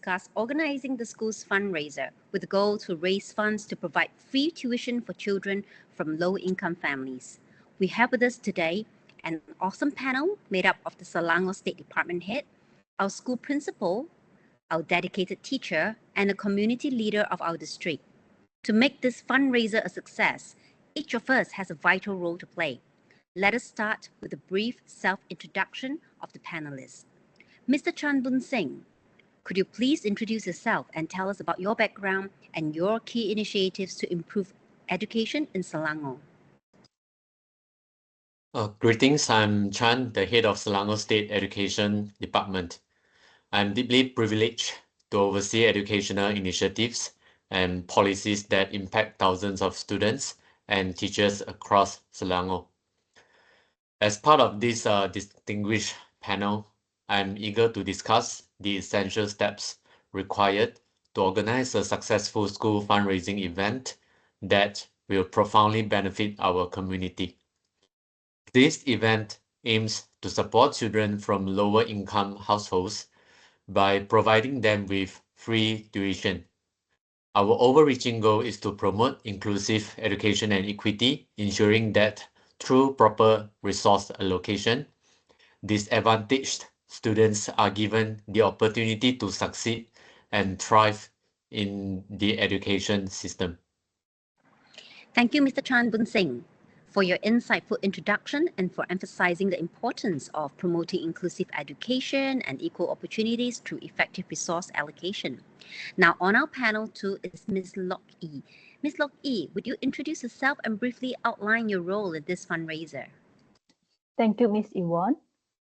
discuss organizing the school's fundraiser with the goal to raise funds to provide free tuition for children from low-income families. We have with us today an awesome panel made up of the Selangor State Department Head, our school principal, our dedicated teacher, and a community leader of our district. To make this fundraiser a success, each of us has a vital role to play. Let us start with a brief self-introduction of the panelists. Mr. Chan Boon Sing, could you please introduce yourself and tell us about your background and your key initiatives to improve education in Selangor? Greetings, I'm Chan, the head of Selangor State Education Department. I'm deeply privileged to oversee educational initiatives and policies that impact thousands of students and teachers across Selangor. As part of this distinguished panel, I'm eager to discuss the essential steps required to organize a successful school fundraising event that will profoundly benefit our community. This event aims to support children from lower income households by providing them with free tuition. Our overreaching goal is to promote inclusive education and equity, ensuring that through proper resource allocation, disadvantaged students are given the opportunity to succeed and thrive in the education system. Thank you, Mr. Chan Boon Sing, for your insightful introduction and for emphasizing the importance of promoting inclusive education and equal opportunities through effective resource allocation. Now, on our panel too is Ms. Lok Yi. Ms. Lok Yi, would you introduce yourself and briefly outline your role in this fundraiser? Thank you, Ms. Yvonne.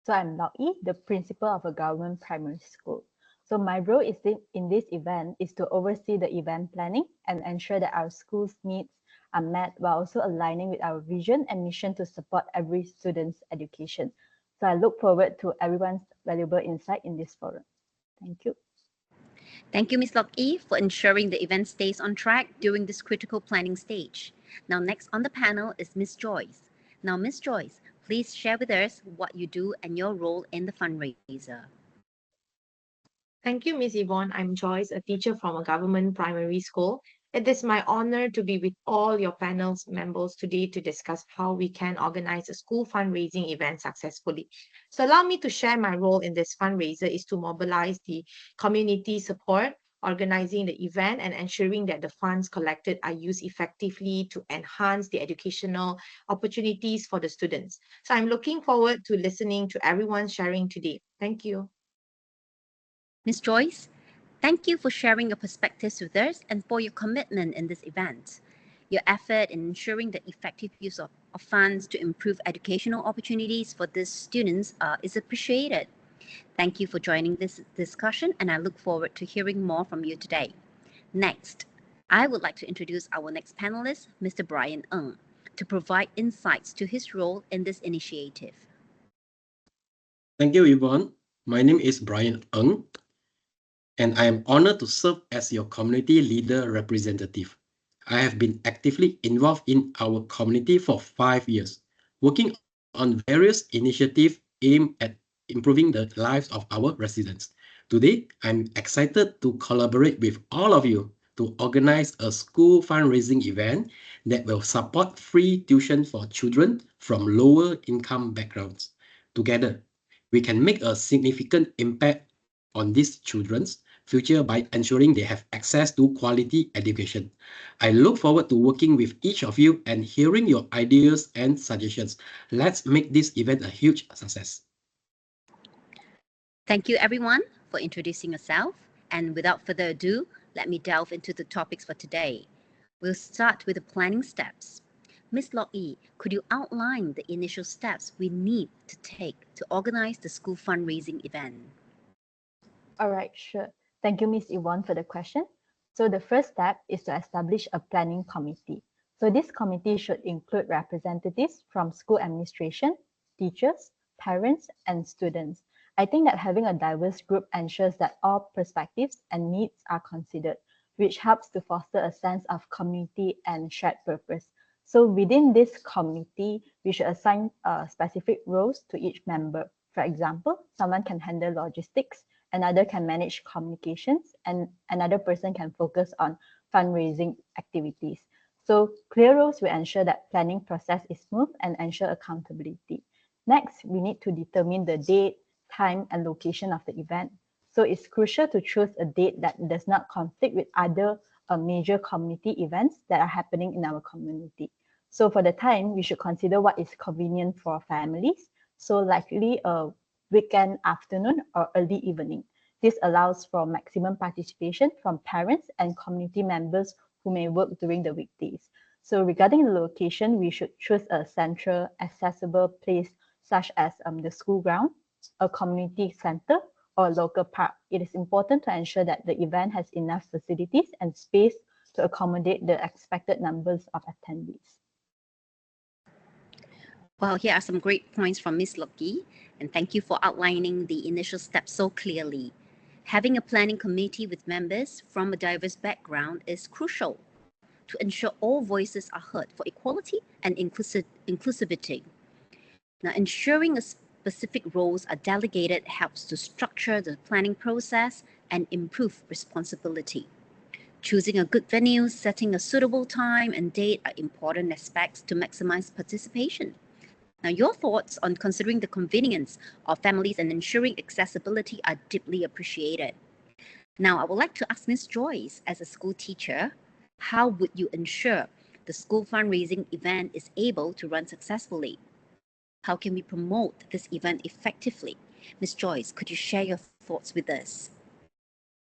So I'm Lok Yi, the principal of a government primary school. So my role in this event is to oversee the event planning and ensure that our school's needs are met while also aligning with our vision and mission to support every student's education. So I look forward to everyone's valuable insight in this forum. Thank you. Thank you, Ms. Lok Yi, for ensuring the event stays on track during this critical planning stage. Now, next on the panel is Ms. Joyce. Now, Ms. Joyce, please share with us what you do and your role in the fundraiser. Thank you, Ms. Yvonne. I'm Joyce, a teacher from a government primary school. It is my honor to be with all your panel's members today to discuss how we can organize a school fundraising event successfully. So allow me to share my role in this fundraiser is to mobilize the community support, organizing the event and ensuring that the funds collected are used effectively to enhance the educational opportunities for the students. So I'm looking forward to listening to everyone sharing today. Thank you. Ms. Joyce, thank you for sharing your perspectives with us and for your commitment in this event. Your effort in ensuring the effective use of funds to improve educational opportunities for these students is appreciated. Thank you for joining this discussion, and I look forward to hearing more from you today. Next, I would like to introduce our next panelist, Mr. Brian Ng, to provide insights to his role in this initiative. Thank you, Yvonne. My name is Brian Ng, and I am honored to serve as your community leader representative. I have been actively involved in our community for 5 years, working on various initiatives aimed at improving the lives of our residents. Today, I'm excited to collaborate with all of you to organize a school fundraising event that will support free tuition for children from lower income backgrounds. Together, we can make a significant impact on these children's future by ensuring they have access to quality education. I look forward to working with each of you and hearing your ideas and suggestions. Let's make this event a huge success. Thank you, everyone, for introducing yourself. And without further ado, let me delve into the topics for today. We'll start with the planning steps. Ms. Lok Yi, could you outline the initial steps we need to take to organize the school fundraising event? All right, sure. Thank you, Ms. Yvonne, for the question. So the first step is to establish a planning committee. So this committee should include representatives from school administration, teachers, parents, and students. I think that having a diverse group ensures that all perspectives and needs are considered, which helps to foster a sense of community and shared purpose. So within this committee, we should assign specific roles to each member. For example, someone can handle logistics, another can manage communications, and another person can focus on fundraising activities. So clear roles will ensure that planning process is smooth and ensure accountability. Next, we need to determine the date, time, and location of the event. So it's crucial to choose a date that does not conflict with other major community events that are happening in our community. So for the time, we should consider what is convenient for families. So likely a weekend afternoon or early evening. This allows for maximum participation from parents and community members who may work during the weekdays. So regarding the location, we should choose a central, accessible place such as the school ground, a community center, or a local park. It is important to ensure that the event has enough facilities and space to accommodate the expected numbers of attendees. Well, here are some great points from Ms. Lok Yi, and thank you for outlining the initial steps so clearly. Having a planning committee with members from a diverse background is crucial to ensure all voices are heard for equality and inclusivity. Now, ensuring a specific roles are delegated helps to structure the planning process and improve responsibility. Choosing a good venue, setting a suitable time and date are important aspects to maximize participation. Now, your thoughts on considering the convenience of families and ensuring accessibility are deeply appreciated. Now, I would like to ask Ms. Joyce, as a school teacher, how would you ensure the school fundraising event is able to run successfully? How can we promote this event effectively? Ms. Joyce, could you share your thoughts with us?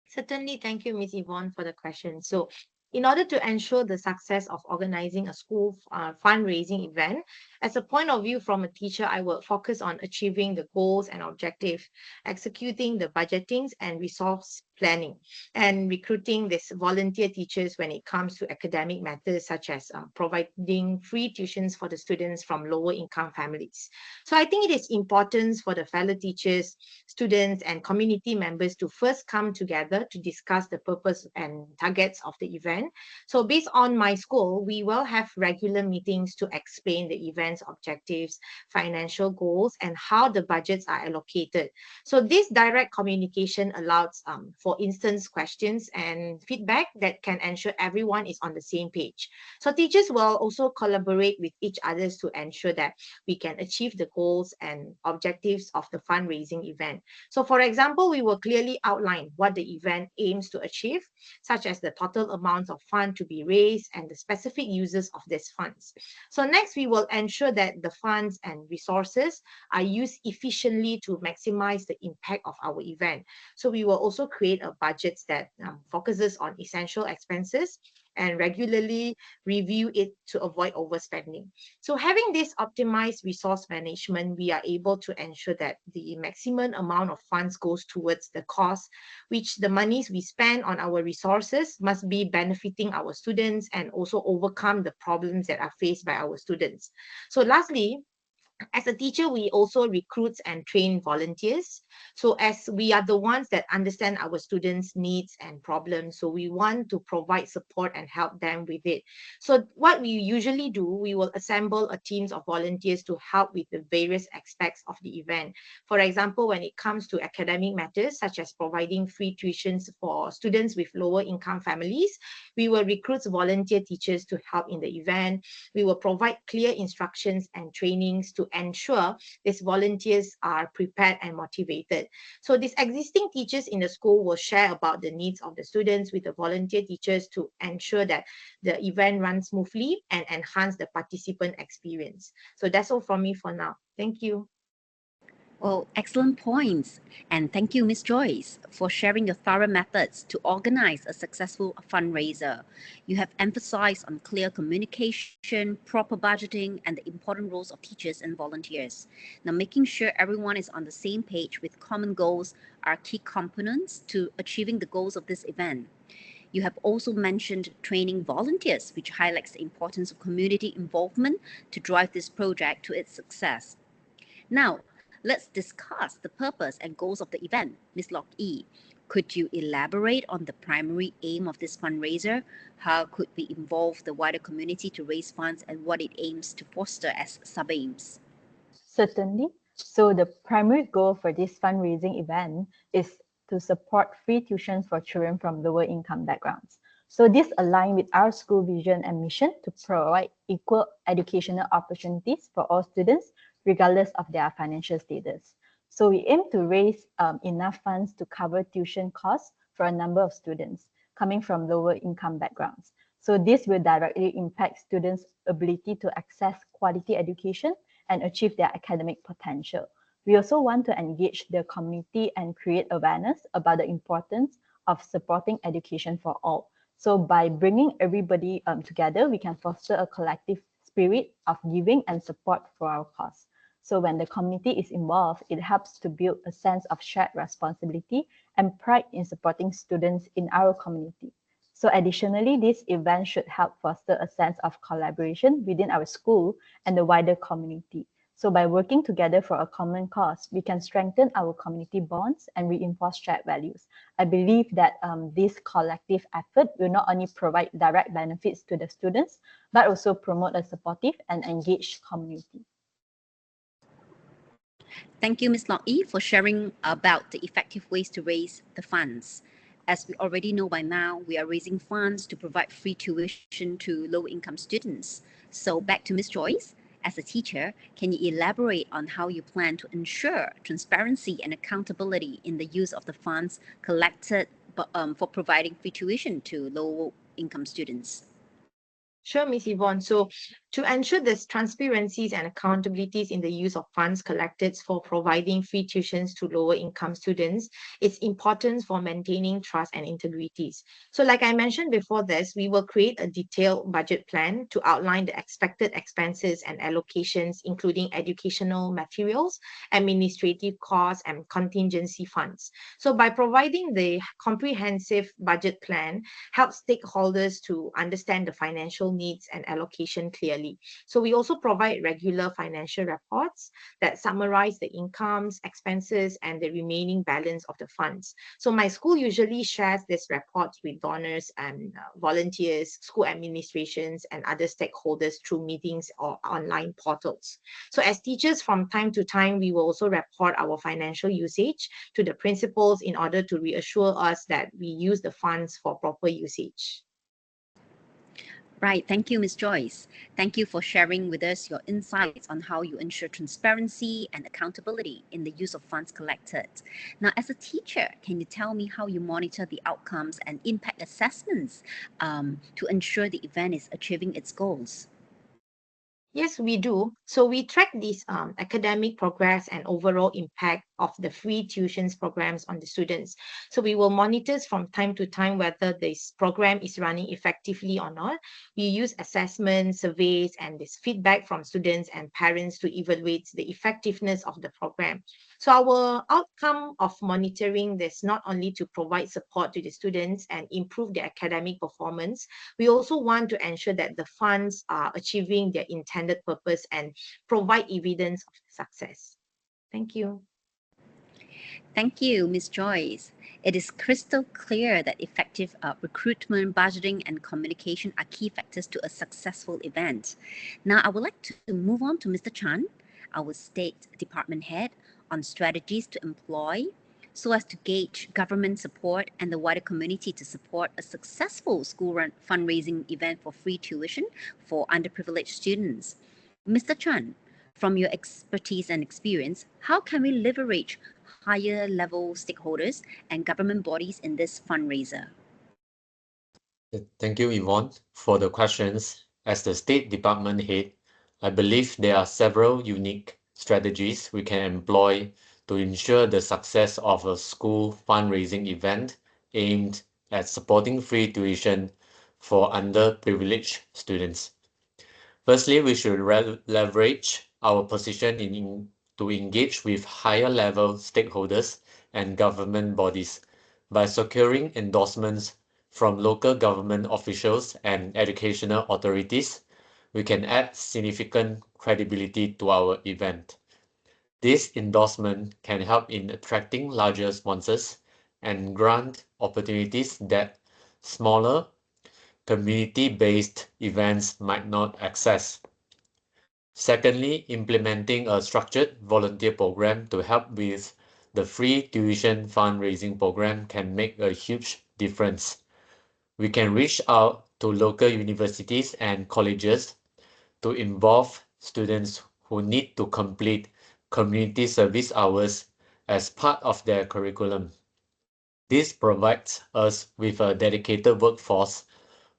Certainly, thank you, Ms. Yvonne, for the question. So, in order to ensure the success of organizing a school fundraising event, as a point of view from a teacher, I will focus on achieving the goals and objectives, executing the budgetings and resource planning, and recruiting these volunteer teachers when it comes to academic matters such as providing free tuitions for the students from lower income families. So I think it is important for the fellow teachers, students, and community members to first come together to discuss the purpose and targets of the event. So based on my school, we will have regular meetings to explain the event's objectives, financial goals, and how the budgets are allocated. So this direct communication allows, for instance, questions and feedback that can ensure everyone is on the same page. So teachers will also collaborate with each other to ensure that we can achieve the goals and objectives of the fundraising event. So for example, we will clearly outline what the event aims to achieve, such as the total amount of fund to be raised and the specific uses of these funds. So next, we will ensure that the funds and resources are used efficiently to maximize the impact of our event. So we will also create a budget that focuses on essential expenses and regularly review it to avoid overspending. So having this optimized resource management, we are able to ensure that the maximum amount of funds goes towards the cause, which the monies we spend on our resources must be benefiting our students and also overcome the problems that are faced by our students. So lastly, as a teacher, we also recruit and train volunteers. So as we are the ones that understand our students' needs and problems, so we want to provide support and help them with it. So what we usually do, we will assemble a teams of volunteers to help with the various aspects of the event. For example, when it comes to academic matters, such as providing free tuitions for students with lower income families, we will recruit volunteer teachers to help in the event. We will provide clear instructions and trainings to ensure these volunteers are prepared and motivated. So these existing teachers in the school will share about the needs of the students with the volunteer teachers to ensure that the event runs smoothly and enhance the participant experience. So that's all from me for now. Thank you. Well, excellent points. And thank you, Ms. Joyce, for sharing your thorough methods to organize a successful fundraiser. You have emphasized on clear communication, proper budgeting, and the important roles of teachers and volunteers. Now, making sure everyone is on the same page with common goals are key components to achieving the goals of this event. You have also mentioned training volunteers, which highlights the importance of community involvement to drive this project to its success. Now, let's discuss the purpose and goals of the event. Ms. Lok Yi, could you elaborate on the primary aim of this fundraiser? How could we involve the wider community to raise funds and what it aims to foster as sub-aims? Certainly. So the primary goal for this fundraising event is to support free tuition for children from lower income backgrounds. So this aligns with our school vision and mission to provide equal educational opportunities for all students, regardless of their financial status. So we aim to raise enough funds to cover tuition costs for a number of students coming from lower income backgrounds. So this will directly impact students' ability to access quality education and achieve their academic potential. We also want to engage the community and create awareness about the importance of supporting education for all. So by bringing everybody together, we can foster a collective spirit of giving and support for our cause. So when the community is involved, it helps to build a sense of shared responsibility and pride in supporting students in our community. So additionally, this event should help foster a sense of collaboration within our school and the wider community. So by working together for a common cause, we can strengthen our community bonds and reinforce shared values. I believe that this collective effort will not only provide direct benefits to the students, but also promote a supportive and engaged community. Thank you, Ms. Lok Yi, for sharing about the effective ways to raise the funds. As we already know by now, we are raising funds to provide free tuition to low-income students. So back to Ms. Joyce. As a teacher, can you elaborate on how you plan to ensure transparency and accountability in the use of the funds collected for providing free tuition to low-income students? Sure, Ms. Yvonne. So to ensure there's transparencies and accountabilities in the use of funds collected for providing free tuitions to lower income students, it's important for maintaining trust and integrities. So like I mentioned before this, we will create a detailed budget plan to outline the expected expenses and allocations, including educational materials, administrative costs, and contingency funds. So by providing the comprehensive budget plan, helps stakeholders to understand the financial needs and allocation clearly. So we also provide regular financial reports that summarize the incomes, expenses, and the remaining balance of the funds. So my school usually shares these reports with donors and volunteers, school administrations, and other stakeholders through meetings or online portals. So as teachers, from time to time, we will also report our financial usage to the principals in order to reassure us that we use the funds for proper usage. Right. Thank you, Ms. Joyce. Thank you for sharing with us your insights on how you ensure transparency and accountability in the use of funds collected. Now, as a teacher, can you tell me how you monitor the outcomes and impact assessments to ensure the event is achieving its goals? Yes, we do. So we track this academic progress and overall impact of the free tuitions programs on the students. So we will monitor from time to time whether this program is running effectively or not. We use assessments, surveys, and this feedback from students and parents to evaluate the effectiveness of the program. So our outcome of monitoring this not only to provide support to the students and improve their academic performance, we also want to ensure that the funds are achieving their intended purpose and provide evidence of success. Thank you. Thank you, Ms. Joyce. It is crystal clear that effective recruitment, budgeting, and communication are key factors to a successful event. Now, I would like to move on to Mr. Chan, our State Department Head, on strategies to employ so as to gauge government support and the wider community to support a successful school-run fundraising event for free tuition for underprivileged students. Mr. Chan, from your expertise and experience, how can we leverage higher level stakeholders and government bodies in this fundraiser? Thank you, Yvonne, for the questions. As the State Department head, I believe there are several unique strategies we can employ to ensure the success of a school fundraising event aimed at supporting free tuition for underprivileged students. Firstly, we should leverage our position to engage with higher level stakeholders and government bodies by securing endorsements from local government officials and educational authorities. We can add significant credibility to our event. This endorsement can help in attracting larger sponsors and grant opportunities that smaller community-based events might not access. Secondly, implementing a structured volunteer program to help with the free tuition fundraising program can make a huge difference. We can reach out to local universities and colleges to involve students who need to complete community service hours as part of their curriculum. This provides us with a dedicated workforce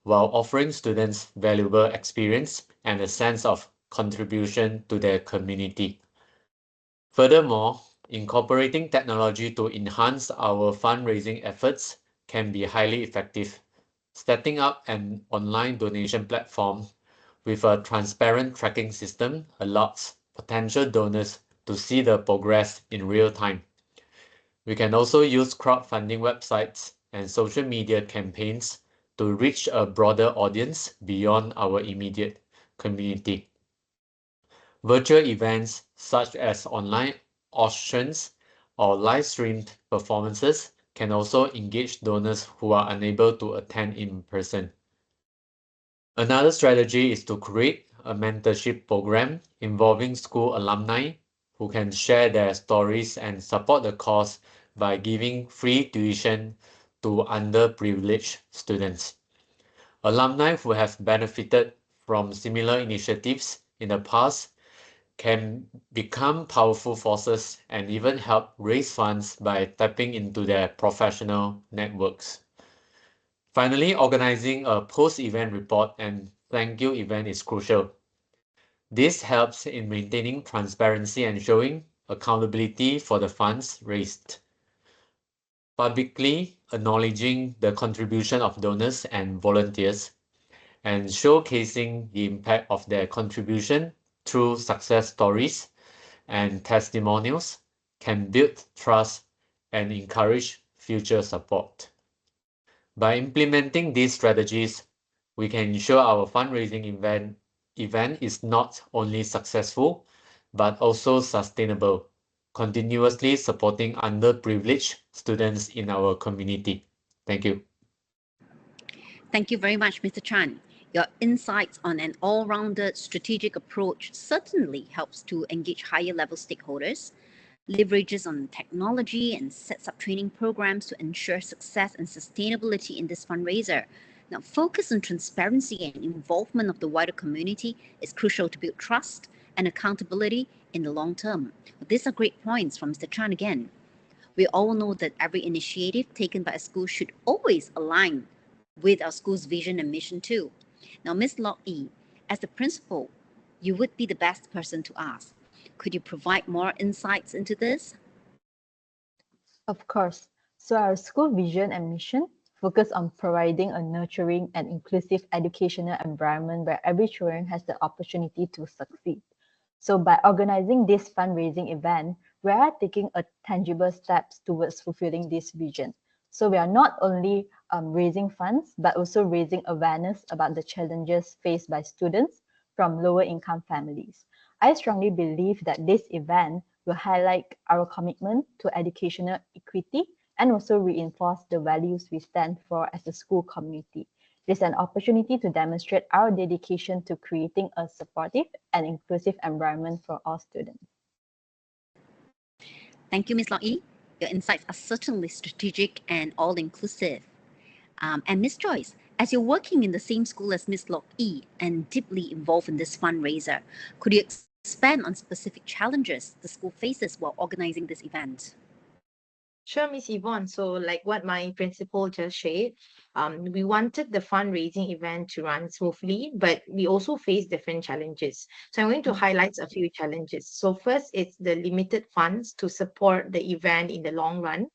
while offering students valuable experience and a sense of contribution to their community. Furthermore, incorporating technology to enhance our fundraising efforts can be highly effective. Setting up an online donation platform with a transparent tracking system allows potential donors to see the progress in real time. We can also use crowdfunding websites and social media campaigns to reach a broader audience beyond our immediate community. Virtual events such as online auctions or live-streamed performances can also engage donors who are unable to attend in person. Another strategy is to create a mentorship program involving school alumni who can share their stories and support the cause by giving free tuition to underprivileged students. Alumni who have benefited from similar initiatives in the past can become powerful forces and even help raise funds by tapping into their professional networks. Finally, organizing a post-event report and thank you event is crucial. This helps in maintaining transparency and showing accountability for the funds raised. Publicly acknowledging the contribution of donors and volunteers and showcasing the impact of their contribution through success stories and testimonials can build trust and encourage future support. By implementing these strategies, we can ensure our fundraising event is not only successful, but also sustainable, continuously supporting underprivileged students in our community. Thank you. Thank you very much, Mr. Chan. Your insights on an all-rounded strategic approach certainly helps to engage higher-level stakeholders, leverages on technology, and sets up training programs to ensure success and sustainability in this fundraiser. Now, focus on transparency and involvement of the wider community is crucial to build trust and accountability in the long term. These are great points from Mr. Chan again. We all know that every initiative taken by a school should always align with our school's vision and mission too. Now, Ms. Lok Yi, as the principal, you would be the best person to ask. Could you provide more insights into this? Of course. So our school vision and mission focus on providing a nurturing and inclusive educational environment where every children has the opportunity to succeed. So by organizing this fundraising event, we are taking a tangible steps towards fulfilling this vision. So we are not only raising funds, but also raising awareness about the challenges faced by students from lower income families. I strongly believe that this event will highlight our commitment to educational equity and also reinforce the values we stand for as a school community. It is an opportunity to demonstrate our dedication to creating a supportive and inclusive environment for all students. Thank you, Ms. Lok Yi. Your insights are certainly strategic and all-inclusive. And Ms. Joyce, as you're working in the same school as Ms. Lok Yi and deeply involved in this fundraiser, could you expand on specific challenges the school faces while organizing this event? Sure, Miss Yvonne. So, like what my principal just shared, we wanted the fundraising event to run smoothly, but we also face different challenges. So, I'm going to highlight a few challenges. So, first, it's the limited funds to support the event in the long run.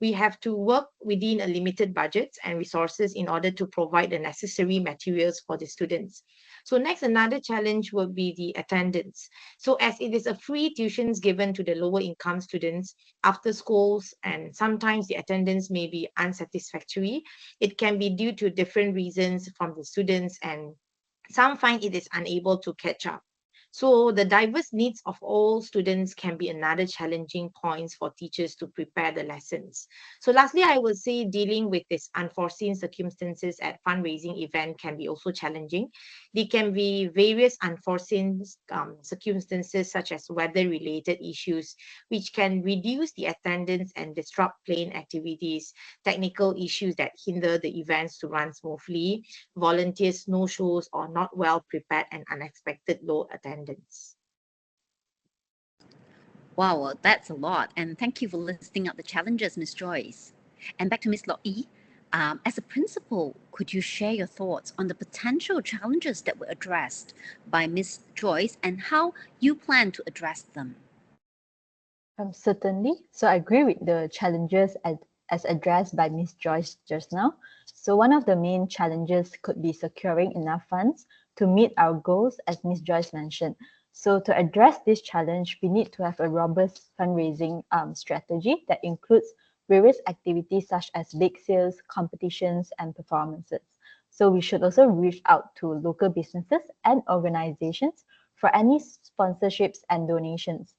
We have to work within a limited budget and resources in order to provide the necessary materials for the students. So next, another challenge will be the attendance. So as it is a free tuitions given to the lower income students after schools, and sometimes the attendance may be unsatisfactory. It can be due to different reasons from the students, and some find it is unable to catch up. So the diverse needs of all students can be another challenging points for teachers to prepare the lessons. So lastly, I will say dealing with this unforeseen circumstances at fundraising event can be also challenging. There can be various unforeseen circumstances such as weather-related issues, which can reduce the attendance and disrupt planned activities, technical issues that hinder the events to run smoothly, volunteers no-shows or not well prepared and unexpected low attendance. Wow, that's a lot. And thank you for listing out the challenges, Ms. Joyce. And back to Ms. Lok Yi. As a principal, could you share your thoughts on the potential challenges that were addressed by Ms. Joyce and how you plan to address them? Certainly. So I agree with the challenges as addressed by Ms. Joyce just now. So one of the main challenges could be securing enough funds to meet our goals, as Ms. Joyce mentioned. So to address this challenge, we need to have a robust fundraising strategy that includes various activities such as bake sales, competitions, and performances. So we should also reach out to local businesses and organizations for any sponsorships and donations.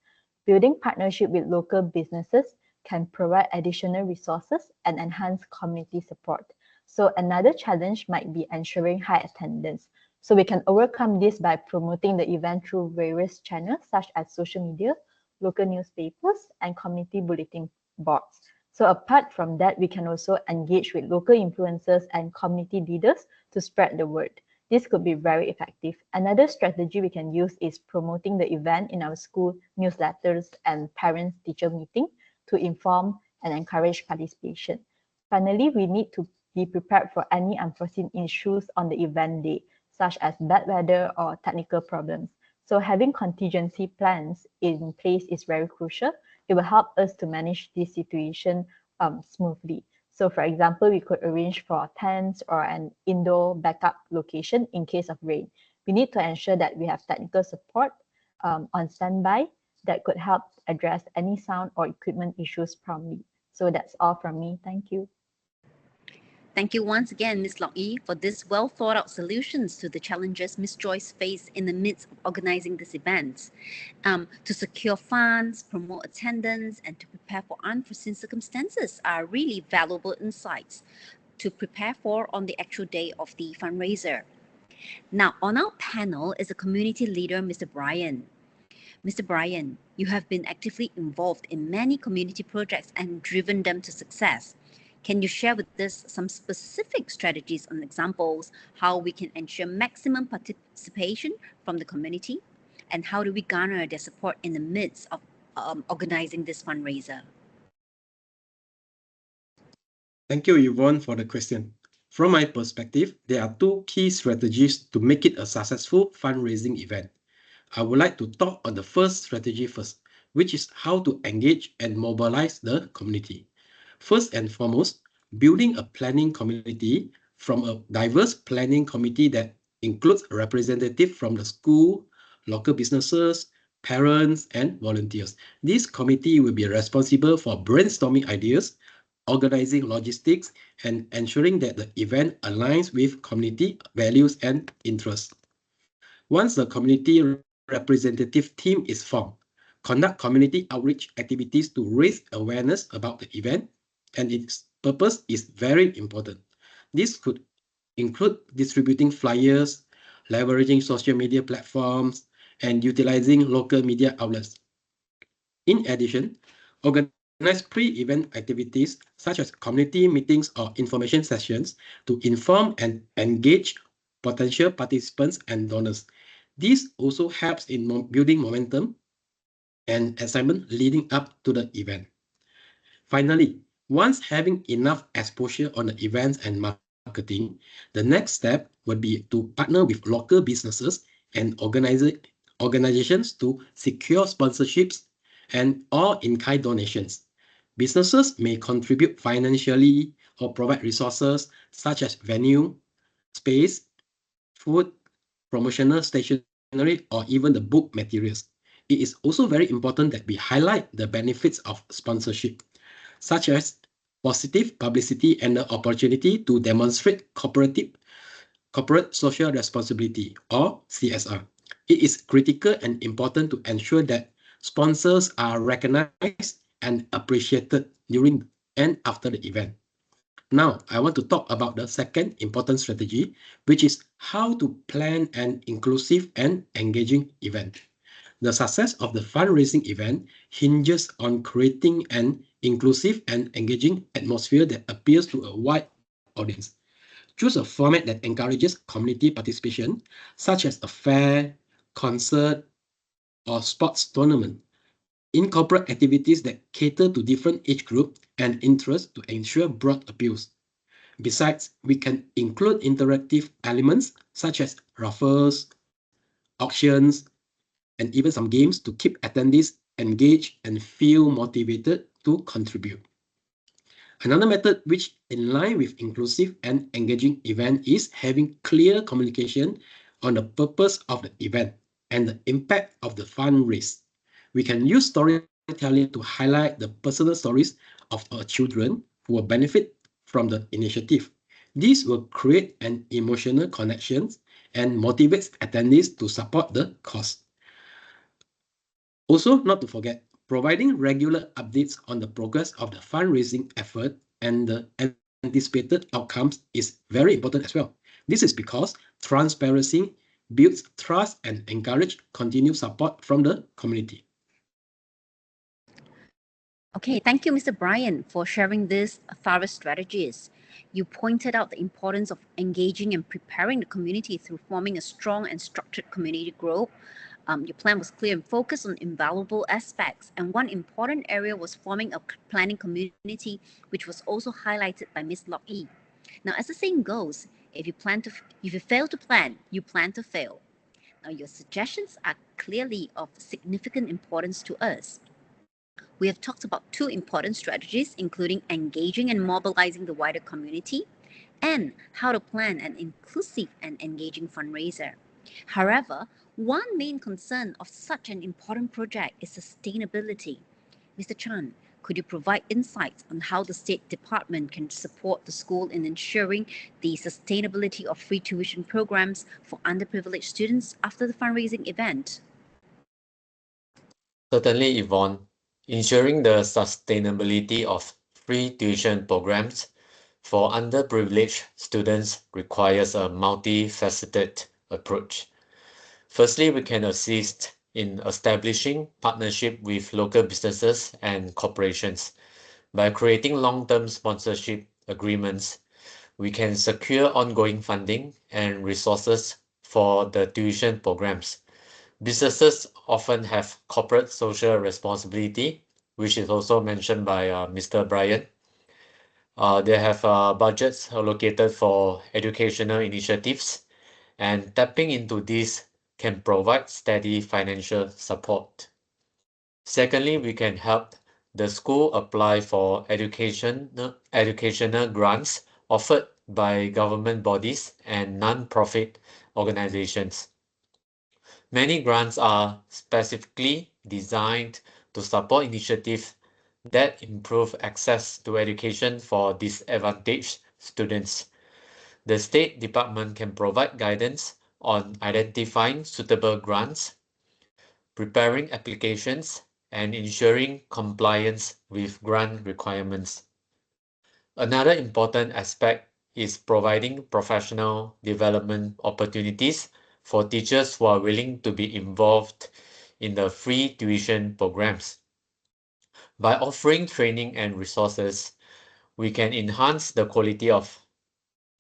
Building partnership with local businesses can provide additional resources and enhance community support. So another challenge might be ensuring high attendance. So we can overcome this by promoting the event through various channels such as social media, local newspapers, and community bulletin boards. So apart from that, we can also engage with local influencers and community leaders to spread the word. This could be very effective. Another strategy we can use is promoting the event in our school newsletters and parents-teacher meeting to inform and encourage participation. Finally, we need to be prepared for any unforeseen issues on the event day, such as bad weather or technical problems. So having contingency plans in place is very crucial. It will help us to manage this situation smoothly. So for example, we could arrange for tents or an indoor backup location in case of rain. We need to ensure that we have technical support on standby that could help address any sound or equipment issues promptly. So that's all from me. Thank you. Thank you once again, Ms. Lok Yi, for these well thought out solutions to the challenges Ms. Joyce faced in the midst of organizing this event. To secure funds, promote attendance, and to prepare for unforeseen circumstances are really valuable insights to prepare for on the actual day of the fundraiser. Now, on our panel is a community leader, Mr. Brian. Mr. Brian, you have been actively involved in many community projects and driven them to success. Can you share with us some specific strategies and examples how we can ensure maximum participation from the community? And how do we garner their support in the midst of organizing this fundraiser? Thank you, Yvonne, for the question. From my perspective, there are two key strategies to make it a successful fundraising event. I would like to talk on the first strategy first, which is how to engage and mobilize the community. First and foremost, building a planning community from a diverse planning committee that includes representatives from the school, local businesses, parents, and volunteers. This committee will be responsible for brainstorming ideas, organizing logistics, and ensuring that the event aligns with community values and interests. Once the community representative team is formed, conduct community outreach activities to raise awareness about the event, and its purpose is very important. This could include distributing flyers, leveraging social media platforms, and utilizing local media outlets. In addition, organize pre-event activities such as community meetings or information sessions to inform and engage potential participants and donors. This also helps in building momentum and excitement leading up to the event. Finally, once having enough exposure on the events and marketing, the next step would be to partner with local businesses and organizations to secure sponsorships and or in-kind donations. Businesses may contribute financially or provide resources such as venue, space, food, promotional stationery, or even the book materials. It is also very important that we highlight the benefits of sponsorship, such as positive publicity and the opportunity to demonstrate corporate social responsibility or CSR. It is critical and important to ensure that sponsors are recognized and appreciated during and after the event. Now, I want to talk about the second important strategy, which is how to plan an inclusive and engaging event. The success of the fundraising event hinges on creating an inclusive and engaging atmosphere that appeals to a wide audience. Choose a format that encourages community participation, such as a fair, concert, or sports tournament. Incorporate activities that cater to different age groups and interests to ensure broad appeals. Besides, we can include interactive elements such as raffles, auctions, and even some games to keep attendees engaged and feel motivated to contribute. Another method which in line with inclusive and engaging event is having clear communication on the purpose of the event and the impact of the fundraise. We can use storytelling to highlight the personal stories of our children who will benefit from the initiative. This will create an emotional connection and motivates attendees to support the cause. Also, not to forget, providing regular updates on the progress of the fundraising effort and the anticipated outcomes is very important as well. This is because transparency builds trust and encourages continued support from the community. Okay, thank you, Mr. Brian, for sharing these thorough strategies. You pointed out the importance of engaging and preparing the community through forming a strong and structured community group. Your plan was clear and focused on invaluable aspects, and one important area was forming a planning community, which was also highlighted by Ms. Lok Yi. Now, as the saying goes, if you fail to plan, you plan to fail. Now, your suggestions are clearly of significant importance to us. We have talked about two important strategies, including engaging and mobilizing the wider community, and how to plan an inclusive and engaging fundraiser. However, one main concern of such an important project is sustainability. Mr. Chan, could you provide insights on how the State Department can support the school in ensuring the sustainability of free tuition programs for underprivileged students after the fundraising event? Certainly, Yvonne, ensuring the sustainability of free tuition programs for underprivileged students requires a multifaceted approach. Firstly, we can assist in establishing partnership with local businesses and corporations. By creating long-term sponsorship agreements, we can secure ongoing funding and resources for the tuition programs. Businesses often have corporate social responsibility, which is also mentioned by Mr. Brian. They have budgets allocated for educational initiatives, and tapping into this can provide steady financial support. Secondly, we can help the school apply for educational grants offered by government bodies and non-profit organizations. Many grants are specifically designed to support initiatives that improve access to education for disadvantaged students. The State Department can provide guidance on identifying suitable grants, preparing applications, and ensuring compliance with grant requirements. Another important aspect is providing professional development opportunities for teachers who are willing to be involved in the free tuition programs. By offering training and resources, we can enhance the quality of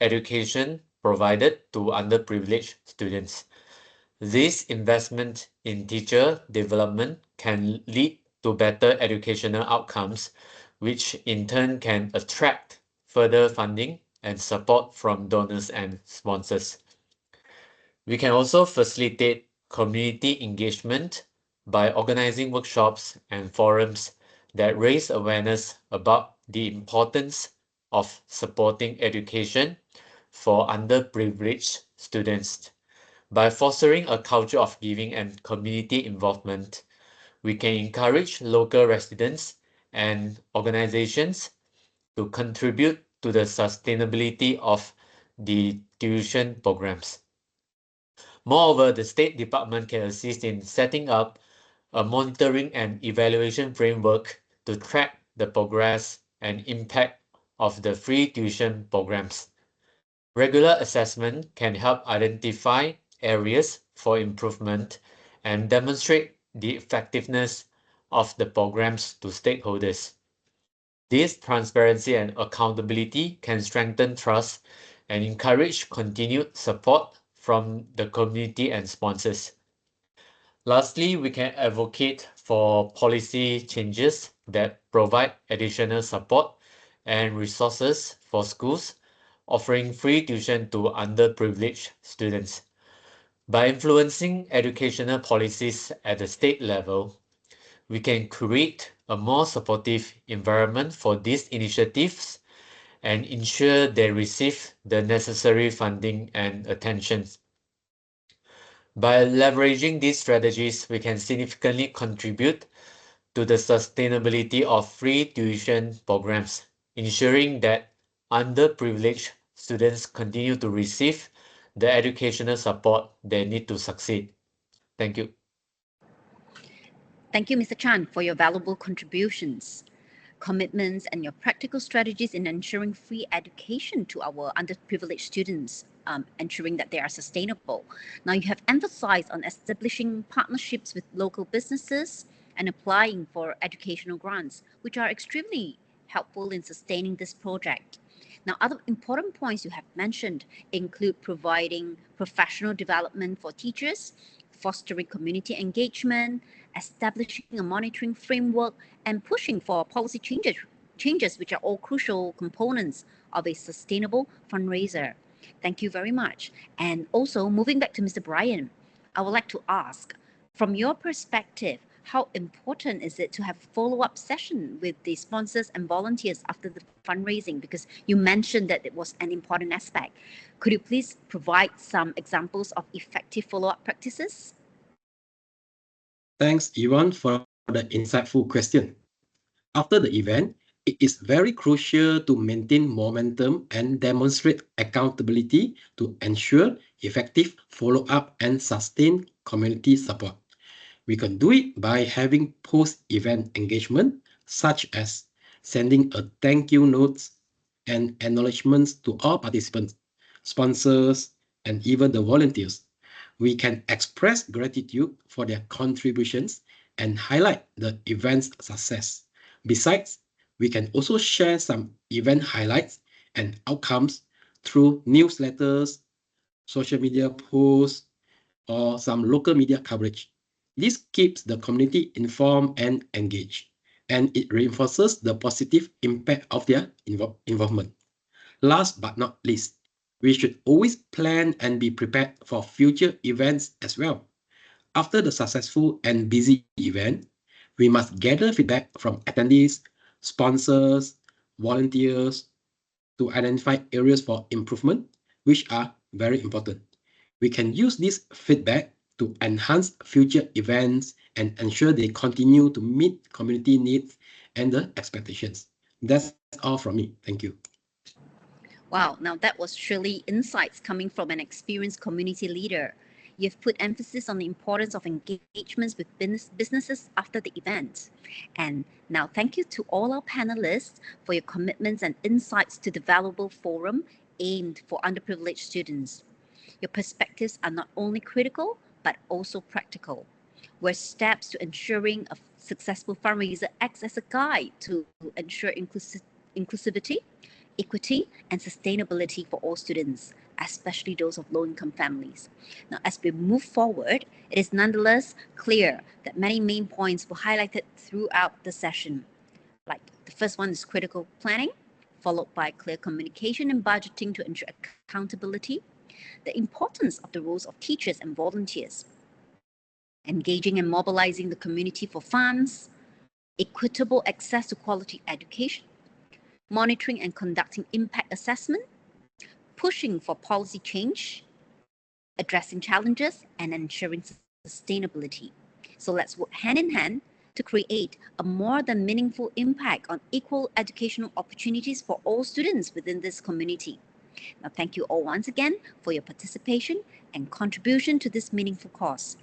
education provided to underprivileged students. This investment in teacher development can lead to better educational outcomes, which in turn can attract further funding and support from donors and sponsors. We can also facilitate community engagement by organizing workshops and forums that raise awareness about the importance of supporting education for underprivileged students. By fostering a culture of giving and community involvement, we can encourage local residents and organizations to contribute to the sustainability of the tuition programs. Moreover, the State Department can assist in setting up a monitoring and evaluation framework to track the progress and impact of the free tuition programs. Regular assessment can help identify areas for improvement and demonstrate the effectiveness of the programs to stakeholders. This transparency and accountability can strengthen trust and encourage continued support from the community and sponsors. Lastly, we can advocate for policy changes that provide additional support and resources for schools offering free tuition to underprivileged students. By influencing educational policies at the state level, we can create a more supportive environment for these initiatives and ensure they receive the necessary funding and attention. By leveraging these strategies, we can significantly contribute to the sustainability of free tuition programs, ensuring that underprivileged students continue to receive the educational support they need to succeed. Thank you. Thank you, Mr. Chan, for your valuable contributions, commitments, and your practical strategies in ensuring free education to our underprivileged students, ensuring that they are sustainable. Now, you have emphasized on establishing partnerships with local businesses and applying for educational grants, which are extremely helpful in sustaining this project. Now, other important points you have mentioned include providing professional development for teachers, fostering community engagement, establishing a monitoring framework, and pushing for policy changes which are all crucial components of a sustainable fundraiser. Thank you very much. And also, moving back to Mr. Brian, I would like to ask, from your perspective, how important is it to have a follow-up session with the sponsors and volunteers after the fundraising? Because you mentioned that it was an important aspect. Could you please provide some examples of effective follow-up practices? Thanks, Yvonne, for the insightful question. After the event, it is very crucial to maintain momentum and demonstrate accountability to ensure effective follow-up and sustained community support. We can do it by having post-event engagement, such as sending a thank you notes and acknowledgements to all participants, sponsors, and even the volunteers. We can express gratitude for their contributions and highlight the event's success. Besides, we can also share some event highlights and outcomes through newsletters, social media posts, or some local media coverage. This keeps the community informed and engaged, and it reinforces the positive impact of their involvement. Last but not least, we should always plan and be prepared for future events as well. After the successful and busy event, we must gather feedback from attendees, sponsors, volunteers to identify areas for improvement, which are very important. We can use this feedback to enhance future events and ensure they continue to meet community needs and the expectations. That's all from me. Thank you. Wow, now that was surely insights coming from an experienced community leader. You've put emphasis on the importance of engagements with businesses after the event. And now thank you to all our panelists for your commitments and insights to the valuable forum aimed for underprivileged students. Your perspectives are not only critical, but also practical, where steps to ensuring a successful fundraiser acts as a guide to ensure inclusivity, equity, and sustainability for all students, especially those of low-income families. Now, as we move forward, it is nonetheless clear that many main points were highlighted throughout the session. Like the first one is critical planning, followed by clear communication and budgeting to ensure accountability, the importance of the roles of teachers and volunteers, engaging and mobilizing the community for funds, equitable access to quality education, monitoring and conducting impact assessment, pushing for policy change, addressing challenges, and ensuring sustainability. So let's work hand in hand to create a more than meaningful impact on equal educational opportunities for all students within this community. Now, thank you all once again for your participation and contribution to this meaningful cause.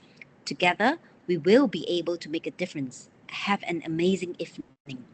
Together, we will be able to make a difference. Have an amazing evening.